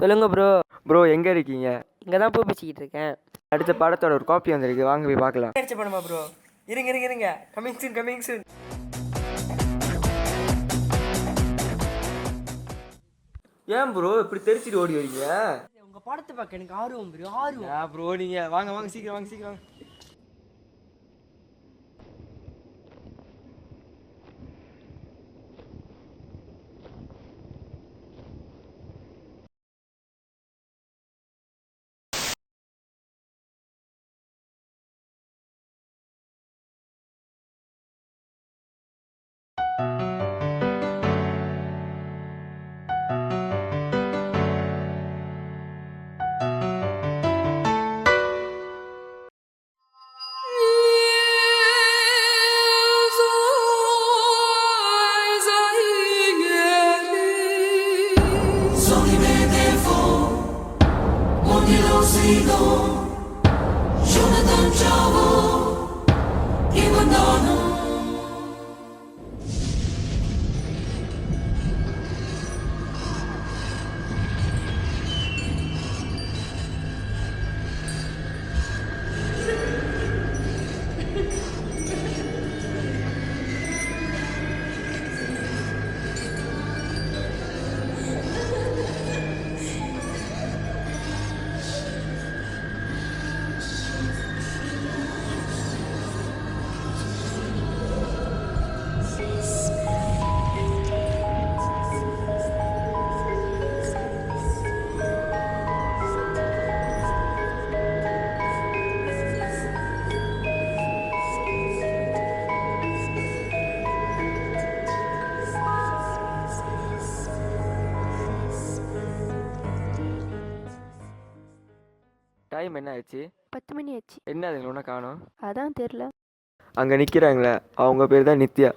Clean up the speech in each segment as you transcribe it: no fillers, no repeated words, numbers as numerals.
சொல்லுங்க bro. Bro எங்கே இருக்கீங்க? இங்கே தான் பூ பிச்சுக்கிட்டு இருக்கேன். அடுத்த படத்தோட ஒரு காப்பி வந்திருக்கு, வாங்க போய் பார்க்கலாம். அடிச்ச படமா ப்ரோ? இருங்க கமிங் சூன். ஏன் ப்ரோ இப்படி தெரிச்சிட்டு ஓடி வரீங்க? உங்கள் படத்தை பார்க்க எனக்கு ஆர்வம் ப்ரோ, ஆர்வம். ப்ரோ நீங்கள் வாங்க சீக்கிரம் வாங்க. டைம் என்ன ஆச்சு? 10 மணி ஆச்சு. என்ன அதுங்களை ஒன்றும் காணோம்? அதான் தெரில. அங்கே நிற்கிறாங்களே அவங்க பேர் தான் நித்யா.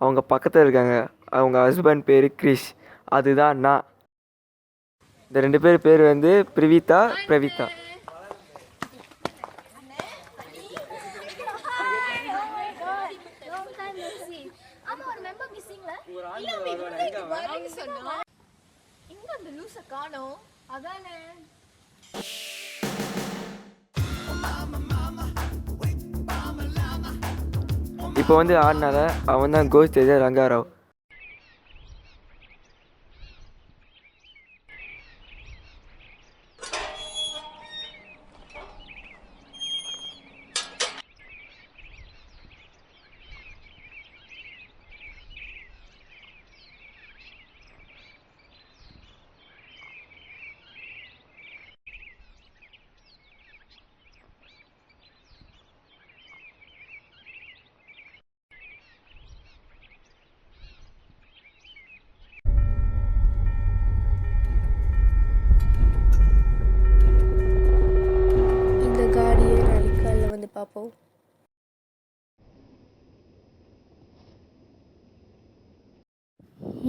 அவங்க பக்கத்தில் இருக்காங்க, அவங்க ஹஸ்பண்ட் பேர் கிரிஷ், அதுதான் நான். இந்த 2 பேர் வந்து பிரவிதா. இப்போ வந்து ஆடினால அவன் தான் கோஸ்ட் ரங்காராவ். பார்ப்போம்.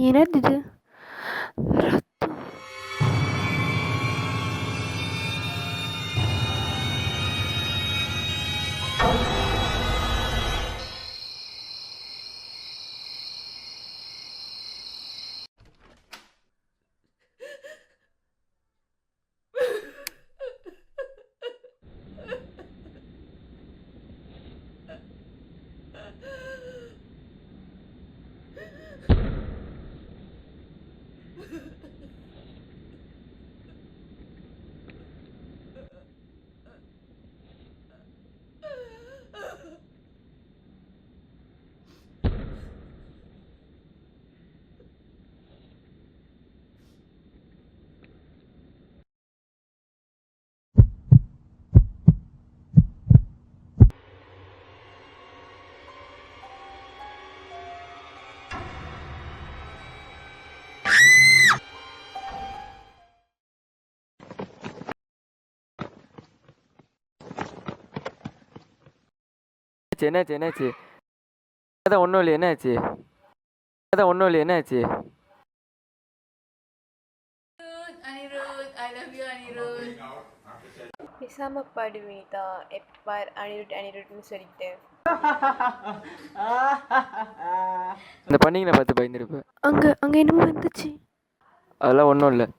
என்னது இது? என்னாச்சு? அதான் ஒன்றும் இல்லை, என்னாச்சு? பேசாம பாடுவீதா, எப்பார் அனிருட்னு சொல்லிட்டு. இந்த பண்ணிங்க பார்த்து பயந்துருப்பேன். அங்க என்னமோ வந்துச்சு. அதெல்லாம் ஒன்றும் இல்லை.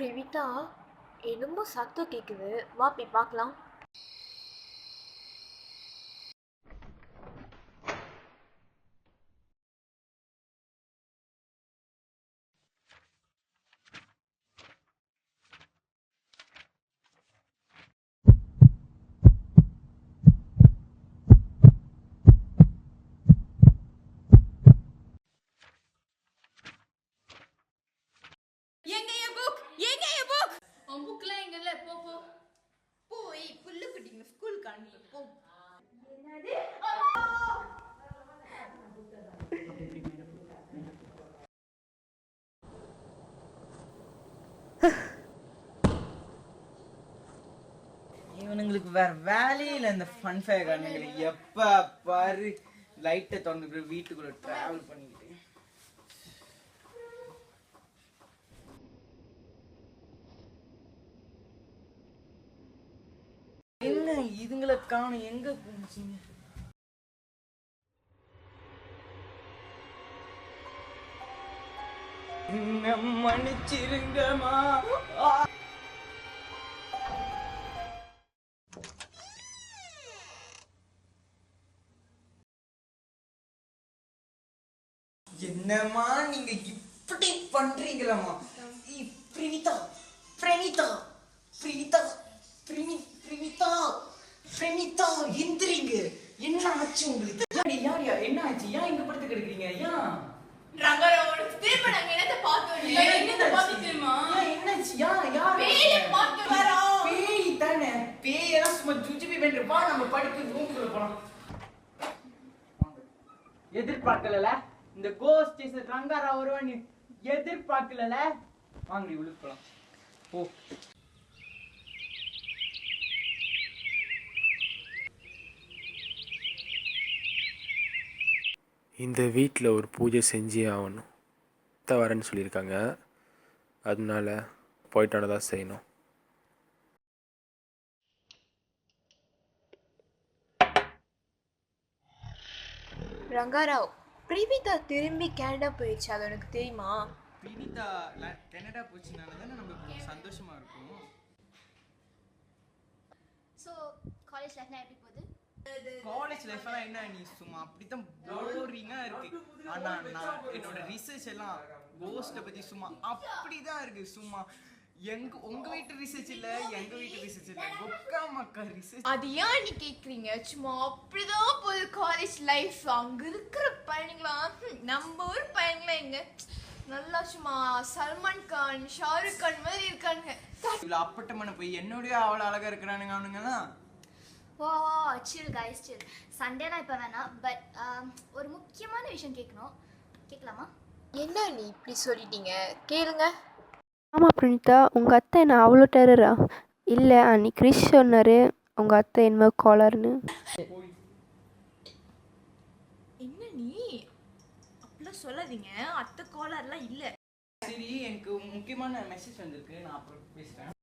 பிரவிதா, என்னமோ சத்தம் கேட்குது, வா போய் பார்க்கலாம். எங்க என் புக் எங்க என் புக் உன் புக்லாம் எங்க இல்ல போ போ போய் புல்லு குட்டிங்க ஸ்கூலுக்கு அனுப்பி போ என்னது இவனுங்களுக்கு வேற வேலையே இல்லை. இந்த ஃபன் ஃபேர் காரணங்களுக்கு எப்ப பாரு லைட்டை திறந்து வீட்டுக்குள்ள டிராவல் பண்ணிக்கிட்டு என்ன இதுங்களை காணும் எங்க போச்சுங்க? என்ன மன்னிச்சிருங்கம்மா. என்னம்மா நீங்க இப்படி பண்றீங்களம்மா? பிரினிதா பிரினிதா பிரினிதா பிரினிதா பிரினிதா எந்திரிங்க. என்ன ஆச்சு உங்களுக்கு? யாரியா என்ன ஆச்சு? ஏன் இங்க படுத்து கிடக்குறீங்க? ஏன் ரங்கரோட திரும்ப நாங்க என்னத்த பார்த்தோம் இல்ல என்னத்த பார்த்து தெரியுமா என்னாச்சு? யார் பேய பார்த்து வரோம். பேய் தானே. பேயெல்லாம் சும்மா ஜுஜுபி பண்றப்பா. நம்ம படுக்க ரூம்குள்ள போலாம். எதிர்பார்க்கல இந்த கோஸ்ட் சேசர் ரங்காரா வருவான்னு எதிர்பார்க்கல. வாங்கடி உள்ள போலாம். போ. இந்த வீட்டில் ஒரு பூஜை செஞ்சே ஆகணும். வரேன்னு சொல்லியிருக்காங்க, அதனால போயிட்டான தான் செய்யணும். ரங்காராவ், பிரவிதா திரும்பி கனடா போயிடுச்சு, அது உனக்கு தெரியுமா? பிரினிதா கனடா போச்சுனால தானே நம்ம சந்தோஷமா இருக்கும். ஸோ காலேஜ் லைஃப்னா எப்படி போகுது? காலேஜ் லைஃப் எல்லாம் என்ன, நீ சும்மா அப்படித்தான் போரிங்கா இருக்கு. ஆனா நான் என்னோட ரிசர்ச் எல்லாம் கோஸ்ட்டை பத்தி சும்மா அப்படிதான் இருக்கு. சும்மா உங்க வீட்டு ரிசர்ச் இல்ல, எங்க வீட்டு ரிசர்ச் இல்ல, ஒக்கா மக்கா ரிசர்ச். அது ஏன் நீ கேக்குறீங்க? சும்மா அப்படிதான் போகுது காலேஜ் லைஃப். அங்க இருக்கிற பையன்களாம் நம்ம ஊர் பையன்களா எங்க நல்லா சும்மா சல்மான் கான் ஷாருக் கான் மாதிரி இருக்கானுங்க. இவ்வளவு அப்பட்டமான போய் என்னோடய அவ்வளவு அழகா இருக்கிறானுங்க அவனுங்கலாம். வா சில் கைஸ் சில். சண்டேலாம் இப்போ வேணாம், பட் ஒரு முக்கியமான விஷயம் கேட்கணும். கேட்கலாமா? என்ன நீ இப்படி சொல்லிட்டீங்க, கேளுங்க. ஆமாம் பிரினிதா, உங்கள் அத்தை என்ன அவ்வளோ டெரரா? இல்லை, அன்னைக்கு கிறிஷ் சொன்னார் உங்கள் அத்தை என்னமோ காலர்னு. என்ன நீ அப்படிலாம் சொல்லாதீங்க, அத்தை காலர்லாம் இல்ல. சரி, எனக்கு முக்கியமான மெசேஜ் வந்திருக்கு, நான் அப்புறம் பேசுறேன்.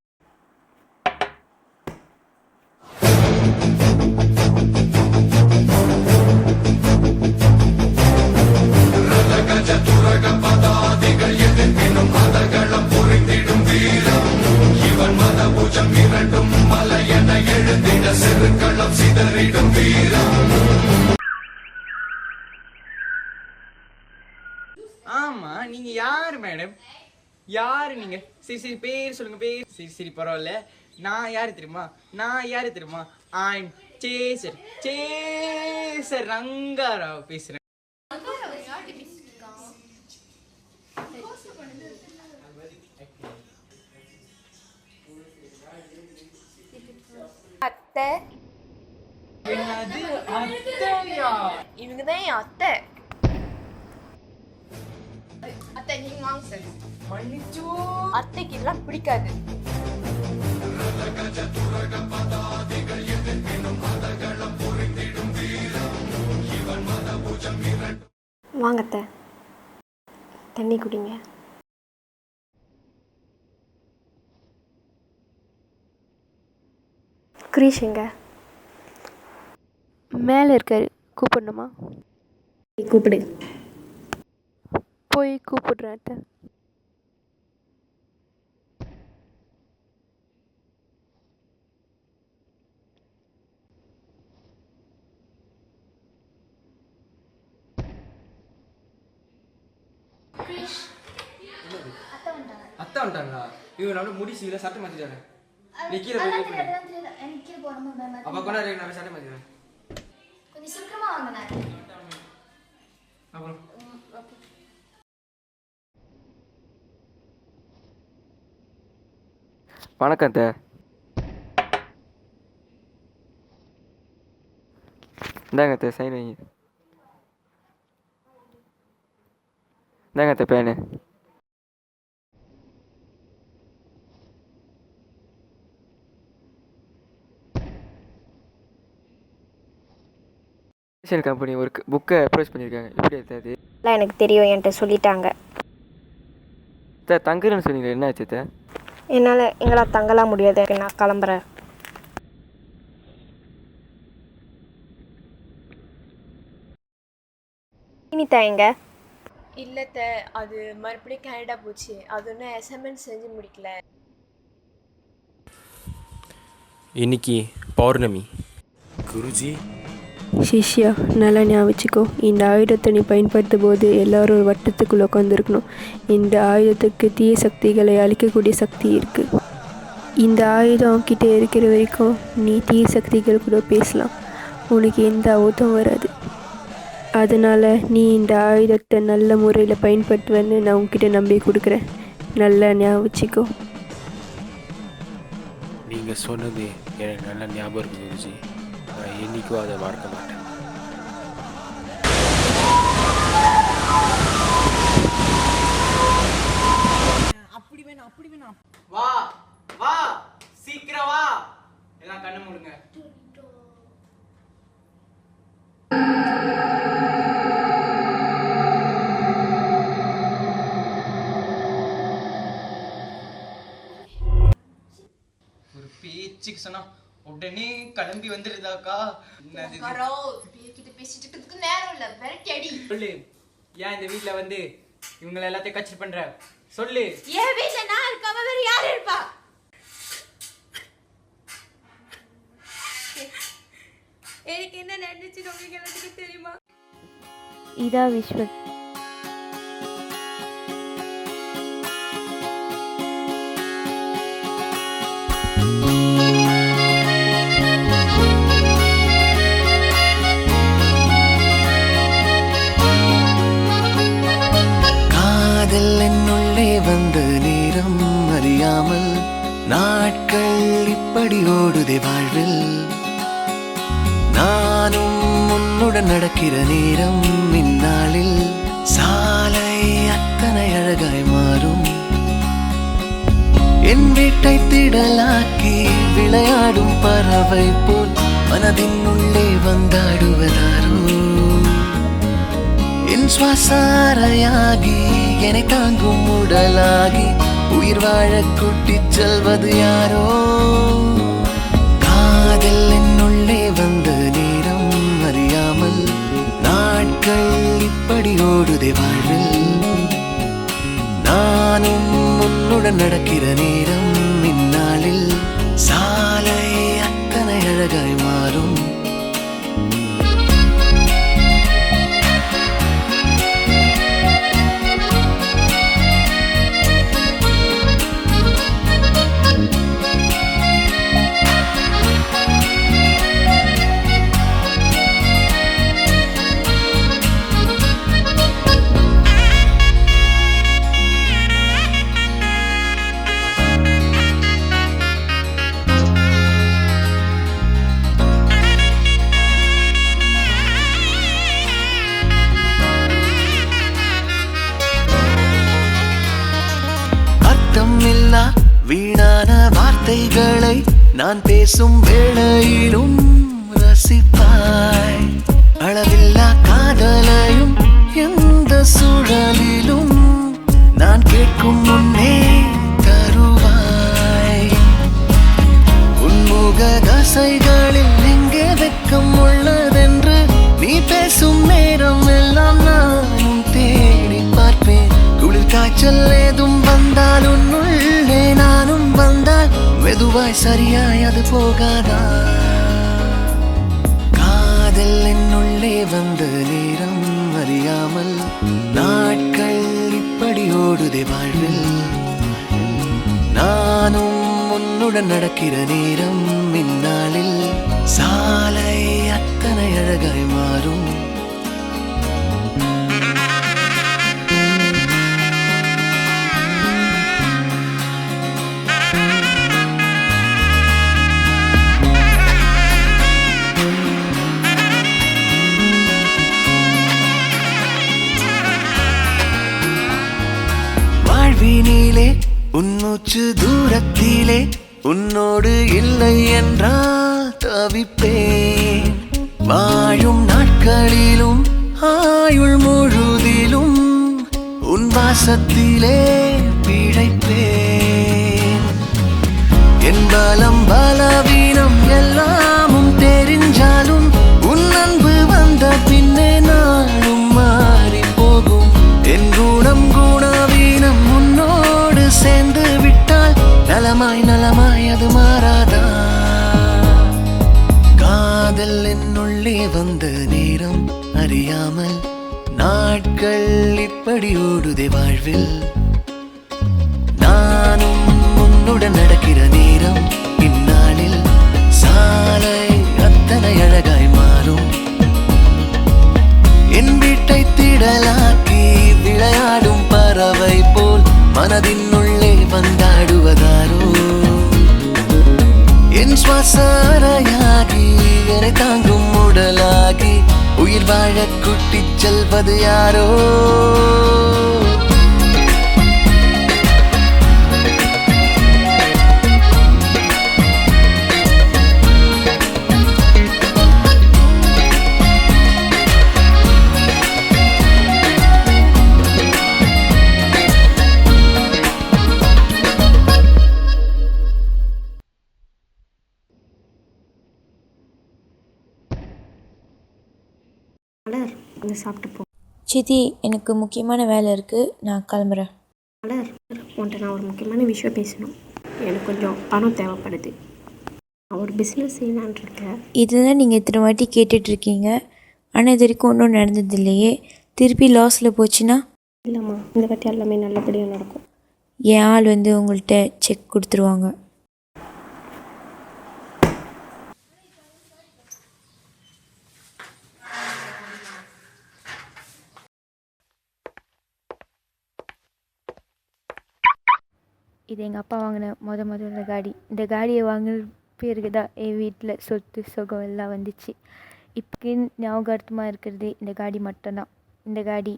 ஆமா, நீங்க யாரு மேடம்? யாரு நீங்க? சரி சரி பேர் சொல்லுங்க, பேர். சரி சரி பரவாயில்ல. நான் யாரு தெரியுமா? ஐம் சேசர் ரங்காராவ் பேசுறேன். அத்தை, என்னது அத்தையா? இவங்க தான் என் அத்தை. அத்தை நீங்க வாங்க சார். மன்னிச்சு. அத்தைக்கு இதெல்லாம் பிடிக்காது. வாங்க அத்தை, தண்ணி குடிங்க. கிரீஷ் எங்க? மேலே இருக்காரு, கூப்பிடணுமா? கூப்பிடு. போய் கூப்பிடுறேன் அத்தை. அத்தை வந்துட்டாங்களா? இவங்க நம்மள முடிச்சு இல்லை சட்டை மாற்றிட்டாங்க. நீ கீழே போய் wait பண்ணு. எனக்கு கீழே போகணும். அப்போ கொண்டாடி நான் சட்டை மாற்றிடுறேன். கொஞ்சம் சீக்கிரமா வாங்கினேன். அப்புறம் வணக்கம் அத்தை. இந்தாங்க அத்தை சைன் வைங்க. இந்தாங்க அத்தை பேனு. கம்பெனி ஒரு புக்கை அப்ரோச் பண்ணியிருக்காங்க. எப்படி அது? இல்லை எனக்கு தெரியும், என்கிட்ட சொல்லிட்டாங்க. தங்குறேன்னு சொன்னீங்க, என்ன ஆச்சு? என்னால் எங்களால் தங்கலாம் முடியாது, நான் கிளம்புறேன். இனிதா எங்க? இல்லத்த, அது மறுபடியும் கனடா போச்சு. அது ஒன்றும் அசைன்மெண்ட் செஞ்சு முடிக்கல. இன்னைக்கு பௌர்ணமி. குருஜி சிஷ்யா, நல்லா ஞாபகம் வச்சுக்கோ, இந்த ஆயுதத்தை நீ பயன்படுத்தும் போது எல்லோரும் ஒரு வட்டத்துக்குள்ளே உட்காந்துருக்கணும். இந்த ஆயுதத்துக்கு தீய சக்திகளை அழிக்கக்கூடிய சக்தி இருக்குது. இந்த ஆயுதம் அவன்கிட்ட இருக்கிற வரைக்கும் நீ தீய சக்திகள் கூட பேசலாம், உனக்கு எந்த ஆபத்தும் வராது. அதனால் நீ இந்த ஆயுதத்தை நல்ல முறையில் பயன்படுத்துவேன்னு நான் உன்கிட்ட நம்பி கொடுக்குறேன். நல்லா ஞாபகம் வச்சுக்கோ. நீங்கள் சொன்னது எனக்கு நல்லா ஞாபகம் இருக்குது குருஜி. நான் என்றைக்கும் அதை மறக்க மாட்டேன். அப்படி வேணாம். வா வா சீக்கிரம் வா. எல்லாம் கண்ணு மூடுங்க. ஒரு பேச்சுக்கு சொன்னா உடனே கிளம்பி வந்துருதாக்கா. பேக்கிட்ட பேசிட்டு இருக்கிறதுக்கு நேரம் இல்ல, விரட்டி அடி. சொல்லு, ஏன் இந்த வீட்டுல வந்து இவங்களை எல்லாத்தையும் கட்சி பண்ற? சொல்லு. என் வீட்டுல நான் இருக்காம வேற யாரு இருப்பா? எனக்கு என்ன நடந்துச்சு உங்களுக்கு எல்லாத்துக்கும் தெரியுமா? இதா விஸ்வன். காதல் என்னுள்ளே வந்த நேரம் அறியாமல் நாட்கள் இப்படி ஓடுதே வாழ்வில். நானும் உன்னுடன் நடக்கிற நேரம் இந்நாளில் சாலை அத்தனை அழகாய் மாறும். என் வீட்டை திடலாக்கி விளையாடும் பறவை போல் மனதின் உள்ளே வந்தாடுவதாரோ. என் சுவாசாரையாகி என்னை தாங்கும் உடலாகி உயிர் வாழ கூட்டிச் செல்வது யாரோ. காதல் என்னுள்ளே வந்த நேரம் அறியாமல் நாட்கள் இப்படி ஓடுதே வாழ்வில். நானும் உன்னுடன் நடக்கிற நேரம் இந்நாளில் சாலை அத்தனை அழகாய் மாறும். வீணான வார்த்தைகளை நான் பேசும் வேளையிலும் ரசிப்பாய். அளவில்லா காதலையும் எந்த சூழலிலும் நான் கேட்கும் முன்னே தருவாய். உன்முக தசைகளில் எங்கே வெட்கம் உள்ளதென்று நீ பேசும் நேரம் எல்லாம் நானும் தேடி பார்ப்பேன். குளிர் காய்ச்சல் ஏதும் வந்தால் உன்னுள்ளே நானும் வந்தால் மெதுவாய் சரியாய் அது போகாதா. காதல் என்னுள்ளே வந்த நேரம் அறியாமல் நாட்கள் இப்படி ஓடுதே வாழ்வில். நானும் உன்னுடன் நடக்கிற நேரம் இந்நாளில் சாலை அத்தனை அழகாய் மாறும். வாழ்வினிலே உன்னூச்சு தூரத்திலே உன்னோடு இல்லை என்றால் தவிப்பேன். வாழும் நாட்களிலும் ஆயுள் முழுதிலும் உன் வாசத்திலே பிழைப்பேன். என் பலம் பலவீனம் எல்லாமும் தெரிஞ்சாலும் உன் அன்பு வந்த பின்னே நானும் மாறி போகும். என் குணம் குணவீனம் உன்னோடு சேர்ந்து விட்டால் நலமாய் நலமாய் அது மாறாதா? காதல் என்னுள்ளே வந்த நேரம் அறியாமல் நாட்கள் இப்படி ஓடுதே வாழ்வில். நானும் உன்னுடன் நடக்கிற நேரம் இந்நாளில் சாலை அத்தனை அழகாய் மாறும். என் வீட்டை திடலாக்கி விளையாடும் பறவை போல் மனதின் உள்ளே வந்தாடுவதாரோ? என் சுவாச அறையாகி என்னை தாங்கும் உடலாகி உயிர் வாழ கூட்டிச் செல்வது யாரோ? மலர் வந்து சாப்பிட்டு போ. சித்தி, எனக்கு முக்கியமான வேலை இருக்குது, நான் கிளம்புறேன். மலர், உன்கிட்ட நான் ஒரு முக்கியமான விஷயம் பேசணும். எனக்கு கொஞ்சம் பணம் தேவைப்படுது. நான் ஒரு பிஸ்னஸ் செய்யலான்னு இருக்கேன். இதுதான் நீங்கள் இத்தனை வாட்டி கேட்டுட்ருக்கீங்க, ஆனால் இது வரைக்கும் ஒன்றும் நடந்தது இல்லையே. திருப்பி லாஸில் போச்சுன்னா? இல்லைம்மா, இந்த வாட்டி எல்லாமே நல்லபடியாக நடக்கும். என் ஆள் வந்து உங்கள்கிட்ட செக் கொடுத்துருவாங்க. இது எங்கள் அப்பா வாங்கின முதல்ல காடி. இந்த காடியை வாங்கின பேருக்கு தான் என் வீட்டில் சொத்து சுகம் எல்லாம் வந்துச்சு. இப்போ ஞாபகார்த்தமாக இருக்கிறது இந்த காடி மட்டும்தான். இந்த காடி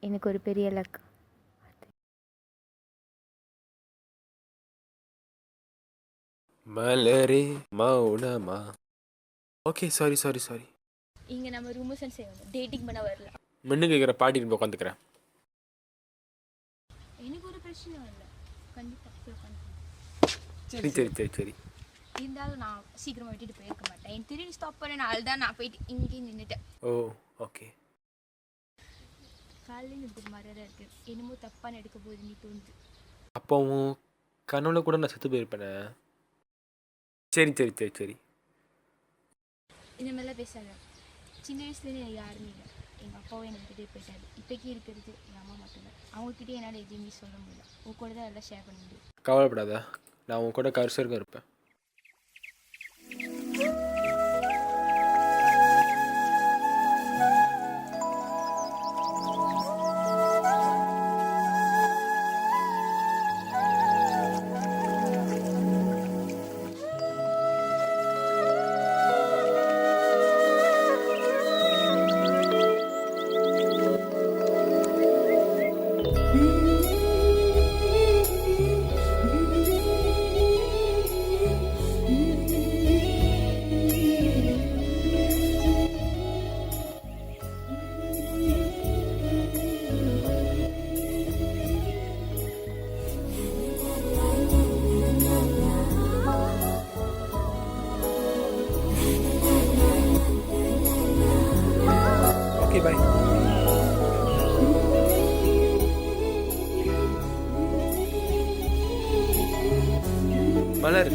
எனக்கு ஒரு பெரிய லக். மலரே மௌனமா. Okay, sorry. இங்கே நம்ம ரூமர்ஸ் செய்வாங்க, டேட்டிங் பண்ண வரல. மின்னு கேட்குற பாட்டி இப்போ உட்காந்துக்கிறேன். எனக்கு ஒரு பிரச்சனை இல்லை, கண்டிப்பாக சரி. இருந்தாலும் நான் சீக்கிரமாக விட்டுட்டு போயிருக்க மாட்டேன். என் திடீர்னு ஸ்டாப் பண்ண நாள் தான் நான் போயிட்டு இங்கேயும் நின்றுட்டேன். ஓ, ஓகே. காலையில் எனக்கு மரம் இருக்கு, என்னமோ தப்பான எடுக்க போகுது நீ தோணுது. அப்போவும் கனவுல கூட நான் செத்து போயிருப்பேனே. சரி. இந்த மாதிரிலாம் பேசாத. சின்ன வயசுலேருந்து எனக்கு யாருமே இல்லை. எங்கள் அப்பாவும் என்னை விட்டுட்டே போயிட்டாரு. இப்போக்கி இருக்கிறது எங்கள் அம்மா மட்டும்தான். அவங்கக்கிட்டே என்னால் எதுவுமே சொல்ல முடியல. உன் கூட தான் எல்லாம் ஷேர் பண்ண முடியும். கவலைப்படாத, நான் உன் கூட கருசருக்கும் இருப்பேன். ஓகே, பாய். மலர்,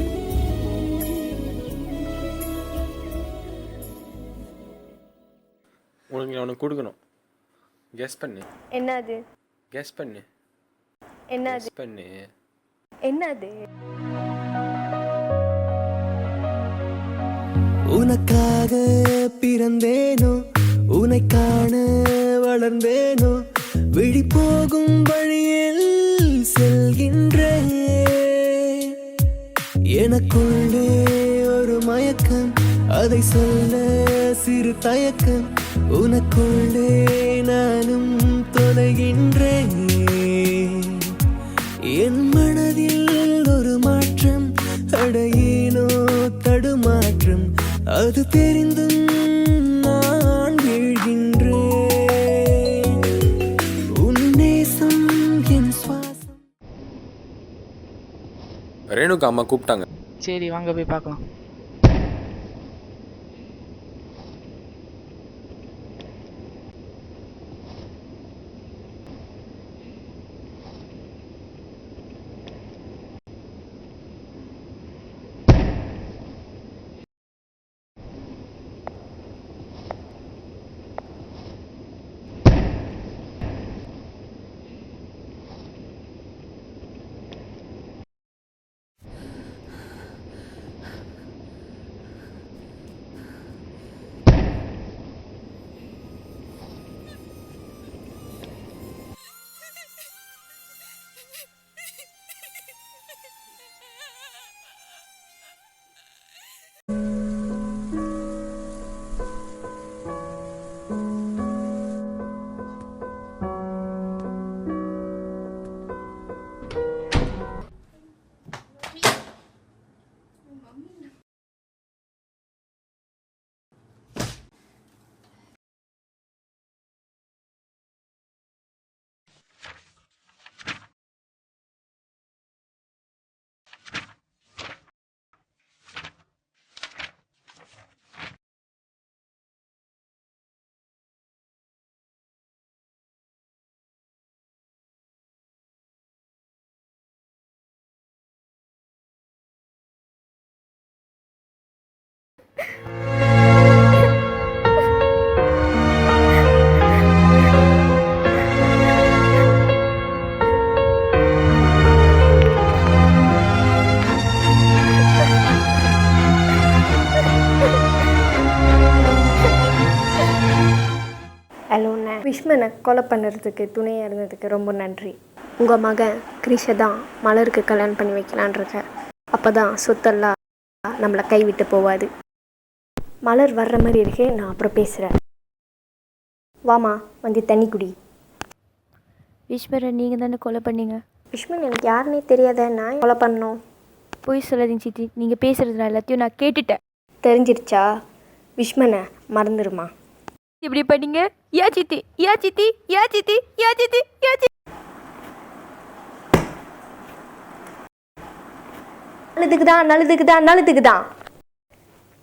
உனக்கு கொடுக்கணும். கெஸ் பண்ணு. என்னது? கெஸ் பண்ணு. என்னது? கெஸ் பண்ணு. என்னது? உனக்காக பிறந்தேனோ, உன்னை காண வளர்ந்தேனோ, விழி போகும் வழியில் செல்கின்றேன். எனக்குள்ளே ஒரு மயக்கம், அதை சொல்ல சிறு தயக்கம், உனக்குள்ளே நானும் தொலைகின்றேன். என் மனதில் ஒரு மாற்றம், அடையேனோ தடுமாற்றம், அது தெரிந்தும் நான் வீழ்கின்றேன். உன் நேசம் என் சுவாசம். ரேணுகா அம்மா கூப்பிட்டாங்க. சரி வாங்க போய் பார்க்கலாம். ஹலோண்ணே, விஷ்மனை கொலை பண்ணுறதுக்கு துணையாக இருந்ததுக்கு ரொம்ப நன்றி. உங்கள் மகன் கிரிஷை தான் மலருக்கு கல்யாணம் பண்ணி வைக்கலான் இருக்க. அப்போ தான் சொத்தெல்லாம் நம்மளை கைவிட்டு போவாது. மலர் வர்ற மாதிரி இருக்கே, நான் அப்புறம் பேசுகிறேன். வாமா வந்து தண்ணி குடி. ஈஸ்வரை நீங்கள் தானே கொலை பண்ணீங்க? விஷ்மன் எனக்கு யாருன்னே தெரியாத, நான் கொலை பண்ணோம். போய் சொல்லாதீங்க சித்தி, நீங்கள் பேசுகிறதுல எல்லாத்தையும் நான் கேட்டுட்டேன். தெரிஞ்சிருச்சா? விஷ்மனை மறந்துடுமா? இப்படி பண்ணீங்க? யா சித்தி, யா சித்தி, யா சித்தி, யா சித்தி, யா சித்தி. நல்லதுக்கு தான்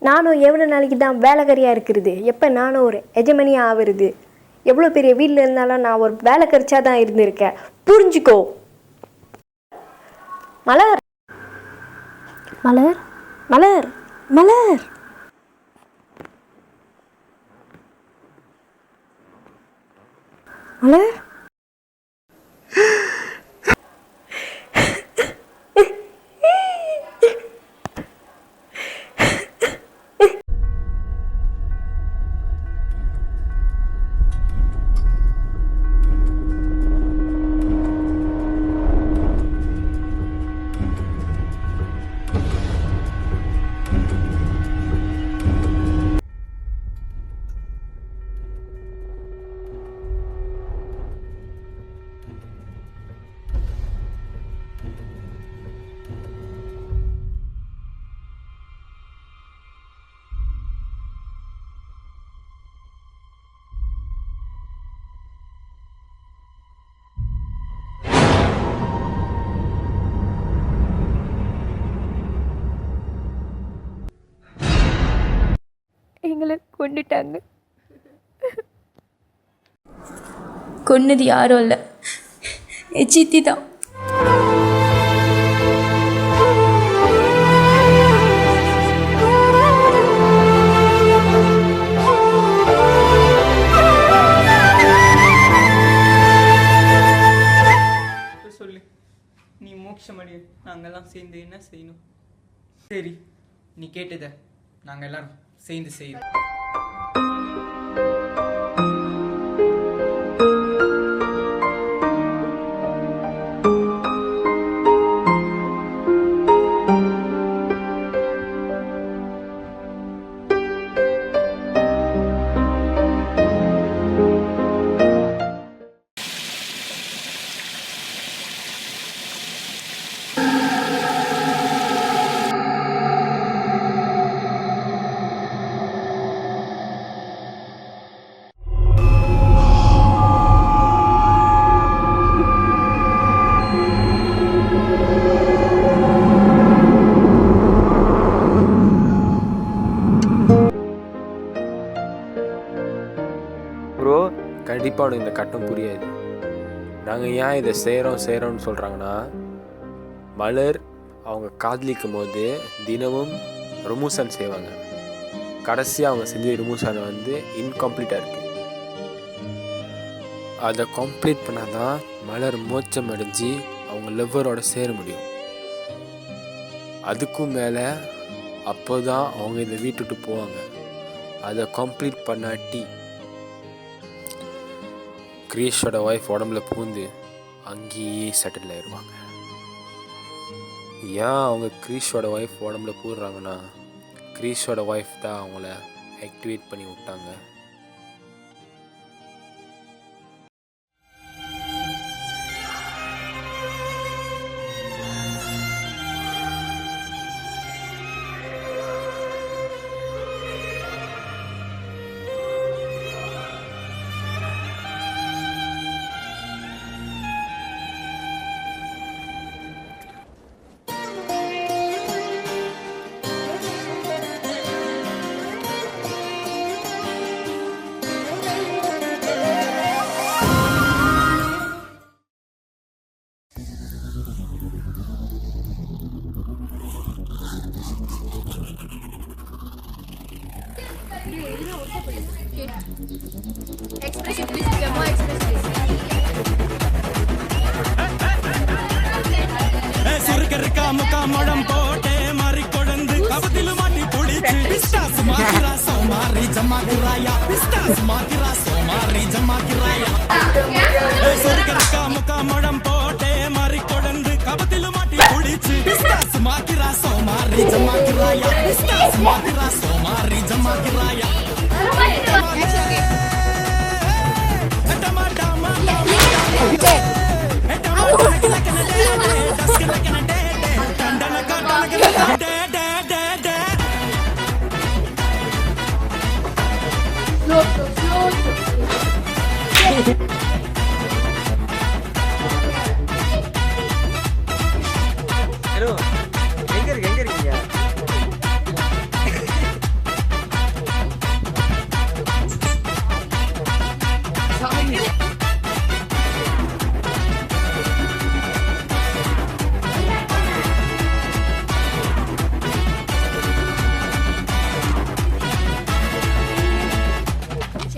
நானும் எவ்வளோ நாளைக்கு தான் வேலைக்காரியாக இருக்கிறது? எப்போ நானும் ஒரு எஜமனியாக ஆகுறது? எவ்வளோ பெரிய வீட்டில் இருந்தாலும் நான் ஒரு வேலைக்கரிச்சா தான் இருந்திருக்கேன். புரிஞ்சுக்கோ. மலர் மலர் மலர் மலர் மலர் எங்களை கொண்டுட்டாங்க. கொன்னது யாரும் இல்லை, என் சித்தி தான். சொல்லு, நீ மோட்சம் அடி, நீ கேட்டதை நாங்கள் எல்லாரும் சேர்ந்து செய்வோம். ப்ரோ கண்டிப்பாக உனக்கு இந்த கட்டம் புரியாது. நாங்கள் ஏன் இதை செய்கிறோம்னு சொல்கிறாங்கன்னா, மலர் அவங்க காதலிக்கும் போது தினமும் ரிமூசன் செய்வாங்க. கடைசியாக அவங்க செஞ்ச ரிமூசன் வந்து இன்கம்ப்ளீட்டாக இருக்குது. அதை கம்ப்ளீட் பண்ணால் தான் மலர் மோட்சம் அடைஞ்சு அவங்க லவ்வரோட சேர முடியும். அதுக்கும் மேலே அப்போ தான் அவங்க இதை வீட்டுட்டு போவாங்க. அதை கம்ப்ளீட் பண்ணாட்டி கிரீஷோட ஒய்ஃப் உடம்புல பூந்து அங்கேயே செட்டில் ஆயிடுவாங்க. ஏன் அவங்க கிரீஷோட ஒய்ஃப் உடம்புல பூடுறாங்கன்னா, கிரீஷோட ஒய்ஃப் தான் அவங்கள ஆக்டிவேட் பண்ணி விட்டாங்க. முகம் போட்டே மாறி கொழுந்து கபத்திலும் மாட்டி புடிச்சு பிஸ்டாஸ் மாத்திரா சோமாரி ஜமாக்கிராயா பிஸ்டாஸ் மாத்திரா சோமாரி ஜமாக்கிராயா சொர்க்கரக்கா முகம் போட்டே மாறி கொழுந்து கபத்திலும் மாட்டி புடிச்சு பிஸ்டாஸ் மாத்திரா சோமாரி ஜமாக்கிராயா பிஸ்டாஸ் மாத்திரா சோமாரி ஜமாக்கிராயா ஹலோ, எங்க இருக்கீங்க?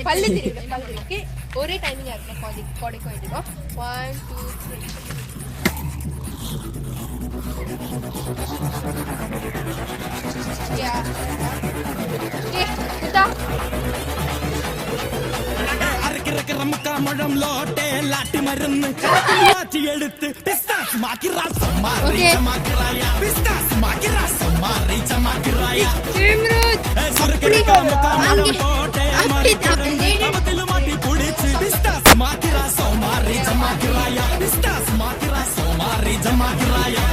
பல்லு திரும்ப பல்லுக்கு ஒரே டைமிங் ஆகணும். கோடைக்கும் எடுக்கும் 1 2 3 யா குதா அரைக்கிற முக்கா முழம் லோட்டே லாட்டி மருந்து மாற்றி எடுத்து பிஸ்டாஸ் மாக்கிரா சமாரி ஜமாக்கிராயா பிஸ்டாஸ் மாக்கிரா சமாரி ஜமாக்கிராயா சிம்ரத் சொர்க்கரக்கா முக்கா முழம் போட்டே மாறி கொழுந்து கபத்திலும் மாட்டி புடிச்சு பிஸ்டாஸ் மாக்கிரா சமாரி ஜமாக்கிராயா பிஸ்டாஸ் மாக்கிரா சமாரி ஜமாக்கிராயா